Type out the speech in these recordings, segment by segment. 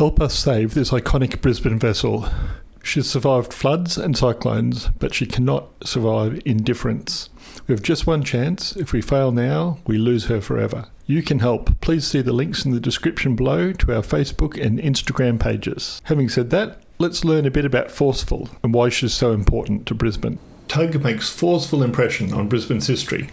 help us save this iconic Brisbane vessel. She's survived floods and cyclones, but she cannot survive indifference. We have just one chance. If we fail now, we lose her forever. You can help. Please see the links in the description below to our Facebook and Instagram pages. Having said that, let's learn a bit about Forceful and why she's so important to Brisbane. Tug makes forceful impression on Brisbane's history.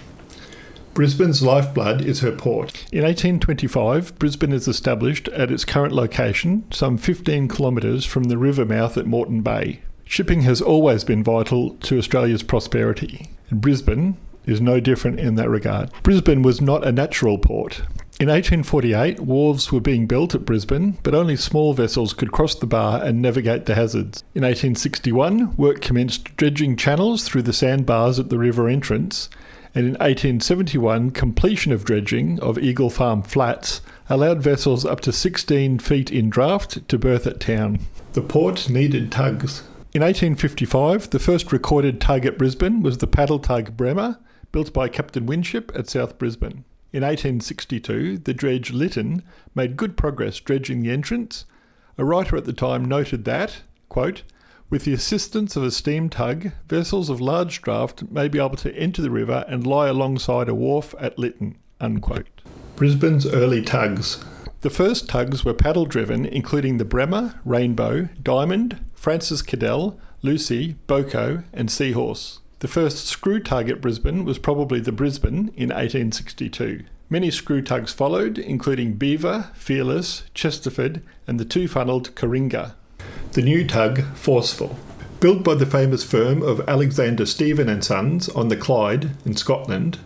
Brisbane's lifeblood is her port. In 1825, Brisbane is established at its current location, some 15 kilometres from the river mouth at Moreton Bay. Shipping has always been vital to Australia's prosperity, and Brisbane is no different in that regard. Brisbane was not a natural port. In 1848, wharves were being built at Brisbane, but only small vessels could cross the bar and navigate the hazards. In 1861, work commenced dredging channels through the sandbars at the river entrance, and in 1871, completion of dredging of Eagle Farm Flats allowed vessels up to 16 feet in draft to berth at town. The port needed tugs. In 1855, the first recorded tug at Brisbane was the paddle tug Bremer, built by Captain Winship at South Brisbane. In 1862, the dredge Lytton made good progress dredging the entrance. A writer at the time noted that, quote, "With the assistance of a steam tug, vessels of large draft may be able to enter the river and lie alongside a wharf at Lytton," unquote. Brisbane's early tugs. The first tugs were paddle-driven, including the Bremer, Rainbow, Diamond, Francis Cadell, Lucy, Boko and Seahorse. The first screw tug at Brisbane was probably the Brisbane in 1862. Many screw tugs followed, including Beaver, Fearless, Chesterford and the two-funnelled Coringa. The new tug, Forceful. Built by the famous firm of Alexander Stephen and Sons on the Clyde in Scotland,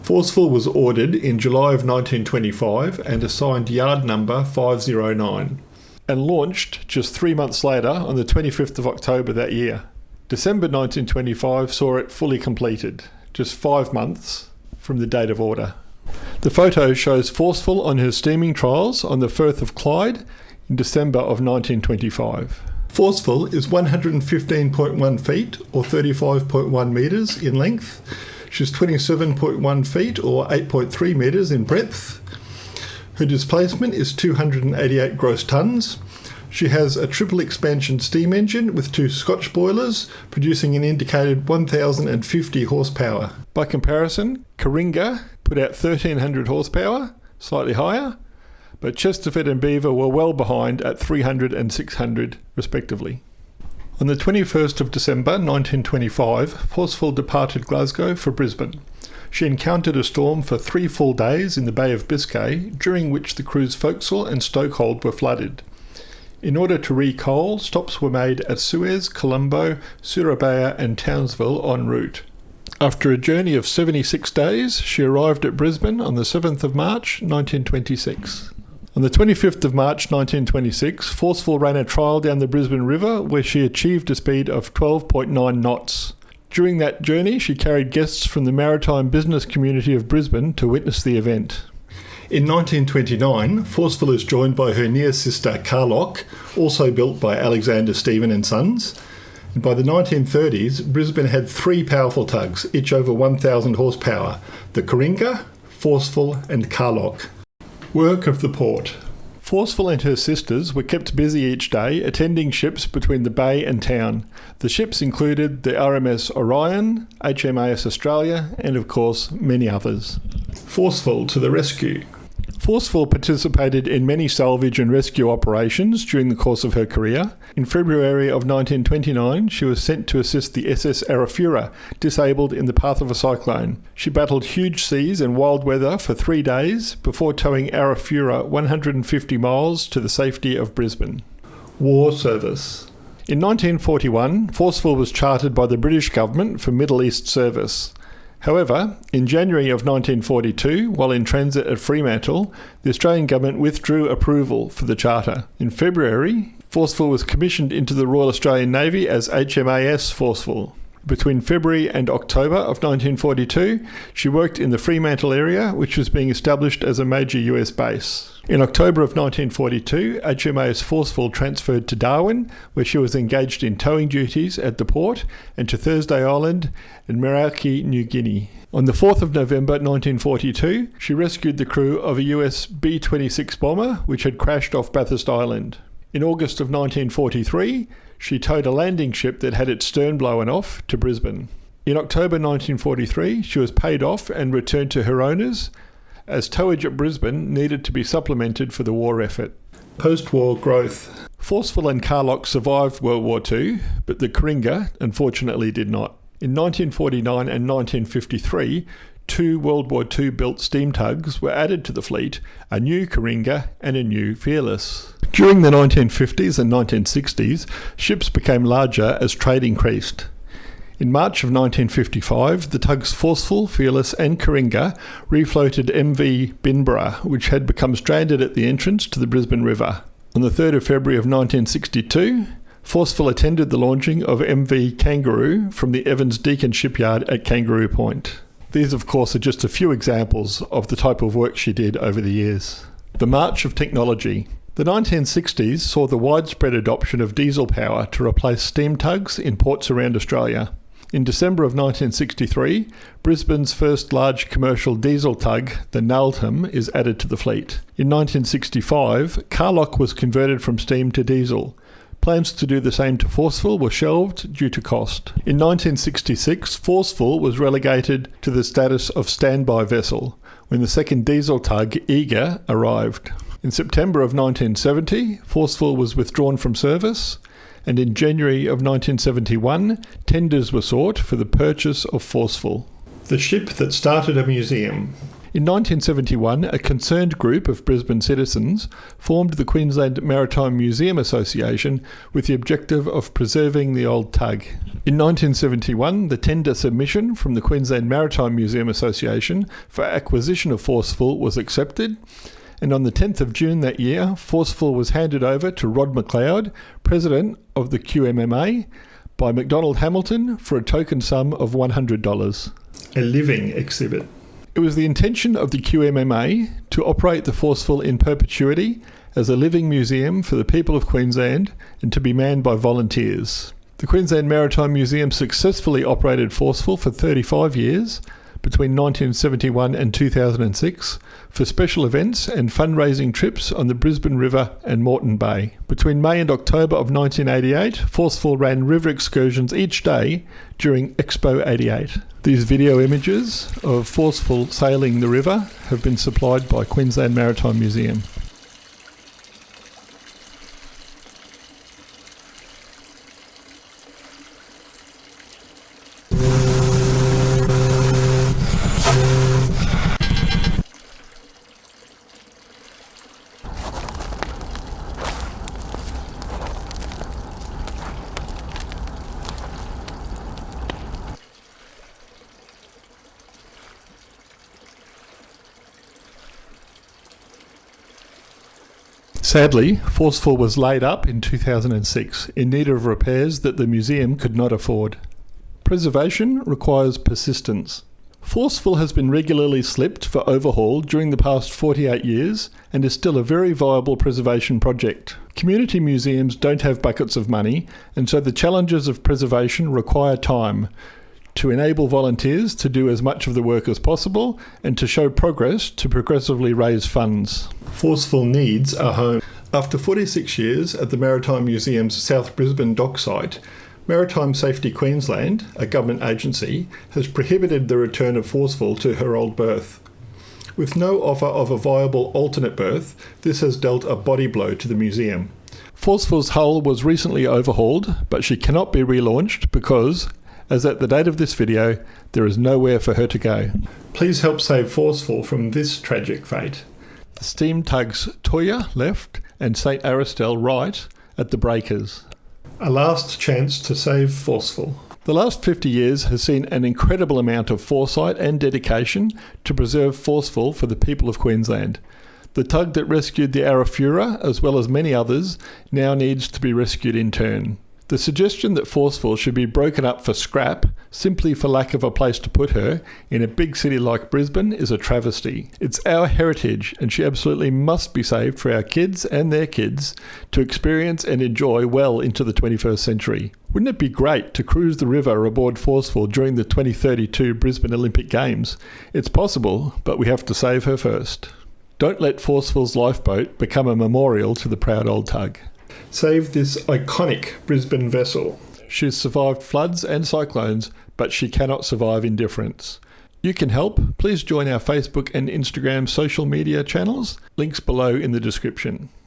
Forceful was ordered in July of 1925 and assigned yard number 509, and launched just 3 months later on the 25th of October that year. December 1925 saw it fully completed, just 5 months from the date of order. The photo shows Forceful on her steaming trials on the Firth of Clyde in December of 1925. Forceful is 115.1 feet or 35.1 metres in length. She's 27.1 feet or 8.3 metres in breadth. Her displacement is 288 gross tonnes. She has a triple expansion steam engine with 2 Scotch boilers, producing an indicated 1,050 horsepower. By comparison, Coringa put out 1,300 horsepower, slightly higher, but Chesterford and Beaver were well behind at 300 and 600 respectively. On the 21st of December 1925, Forceful departed Glasgow for Brisbane. She encountered a storm for 3 full days in the Bay of Biscay, during which the crew's forecastle and stokehold were flooded. In order to recoal, stops were made at Suez, Colombo, Surabaya and Townsville en route. After a journey of 76 days, she arrived at Brisbane on the 7th of March 1926. On the 25th of March 1926, Forceful ran a trial down the Brisbane River where she achieved a speed of 12.9 knots. During that journey, she carried guests from the maritime business community of Brisbane to witness the event. In 1929, Forceful is joined by her near sister Collett, also built by Alexander Stephen and Sons. And by the 1930s, Brisbane had 3 powerful tugs, each over 1,000 horsepower: the Coringa, Forceful and Collett. Work of the port. Forceful and her sisters were kept busy each day attending ships between the bay and town. The ships included the RMS Orion, HMAS Australia and of course many others. Forceful to the rescue. Forceful participated in many salvage and rescue operations during the course of her career. In February of 1929, she was sent to assist the SS Arafura, disabled in the path of a cyclone. She battled huge seas and wild weather for 3 days before towing Arafura 150 miles to the safety of Brisbane. War service. In 1941, Forceful was chartered by the British government for Middle East service. However, in January of 1942, while in transit at Fremantle, the Australian government withdrew approval for the charter. In February, Forceful was commissioned into the Royal Australian Navy as HMAS Forceful. Between February and October of 1942, she worked in the Fremantle area, which was being established as a major US base. In October of 1942, HMAS Forceful transferred to Darwin, where she was engaged in towing duties at the port, and to Thursday Island in Merauke, New Guinea. On the 4th of November 1942, she rescued the crew of a US B-26 bomber which had crashed off Bathurst Island. In August of 1943, she towed a landing ship that had its stern blown off to Brisbane. In October 1943, she was paid off and returned to her owners, as towage at Brisbane needed to be supplemented for the war effort. Post-war growth. Forceful and Carlock survived World War II, but the Coringa unfortunately did not. In 1949 and 1953, 2 World War II built steam tugs were added to the fleet, a new Coringa and a new Fearless. During the 1950s and 1960s, ships became larger as trade increased. In March of 1955, the tugs Forceful, Fearless and Coringa refloated MV Binborough, which had become stranded at the entrance to the Brisbane River. On the 3rd of February of 1962, Forceful attended the launching of MV Kangaroo from the Evans Deacon shipyard at Kangaroo Point. These, of course, are just a few examples of the type of work she did over the years. The march of technology. The 1960s saw the widespread adoption of diesel power to replace steam tugs in ports around Australia. In December of 1963, Brisbane's first large commercial diesel tug, the Naltham, is added to the fleet. In 1965, Carlock was converted from steam to diesel. Plans to do the same to Forceful were shelved due to cost. In 1966, Forceful was relegated to the status of standby vessel when the second diesel tug, Eager, arrived. In September of 1970, Forceful was withdrawn from service, and in January of 1971, tenders were sought for the purchase of Forceful. The ship that started a museum. In 1971, a concerned group of Brisbane citizens formed the Queensland Maritime Museum Association with the objective of preserving the old tug. In 1971, the tender submission from the Queensland Maritime Museum Association for acquisition of Forceful was accepted, and on the 10th of June that year, Forceful was handed over to Rod McLeod, president of the QMMA, by McDonald Hamilton for a token sum of $100. A living exhibit. It was the intention of the QMMA to operate the Forceful in perpetuity as a living museum for the people of Queensland and to be manned by volunteers. The Queensland Maritime Museum successfully operated Forceful for 35 years, between 1971 and 2006, for special events and fundraising trips on the Brisbane River and Moreton Bay. Between May and October of 1988, Forceful ran river excursions each day during Expo 88. These video images of Forceful sailing the river have been supplied by Queensland Maritime Museum. Sadly, Forceful was laid up in 2006 in need of repairs that the museum could not afford. Preservation requires persistence. Forceful has been regularly slipped for overhaul during the past 48 years and is still a very viable preservation project. Community museums don't have buckets of money, and so the challenges of preservation require time to enable volunteers to do as much of the work as possible and to show progress to progressively raise funds. Forceful needs a home. After 46 years at the Maritime Museum's South Brisbane dock site, Maritime Safety Queensland, a government agency, has prohibited the return of Forceful to her old berth. With no offer of a viable alternate berth, this has dealt a body blow to the museum. Forceful's hull was recently overhauled, but she cannot be relaunched because, as at the date of this video, there is nowhere for her to go. Please help save Forceful from this tragic fate. The steam tugs Toya left and St Aristel right at the breakers. A last chance to save Forceful. The last 50 years has seen an incredible amount of foresight and dedication to preserve Forceful for the people of Queensland. The tug that rescued the Arafura, as well as many others, now needs to be rescued in turn. The suggestion that Forceful should be broken up for scrap, simply for lack of a place to put her, in a big city like Brisbane is a travesty. It's our heritage, and she absolutely must be saved for our kids and their kids to experience and enjoy well into the 21st century. Wouldn't it be great to cruise the river aboard Forceful during the 2032 Brisbane Olympic Games? It's possible, but we have to save her first. Don't let Forceful's lifeboat become a memorial to the proud old tug. Save this iconic Brisbane vessel. She's survived floods and cyclones, but she cannot survive indifference. You can help. Please join our Facebook and Instagram social media channels. Links below in the description.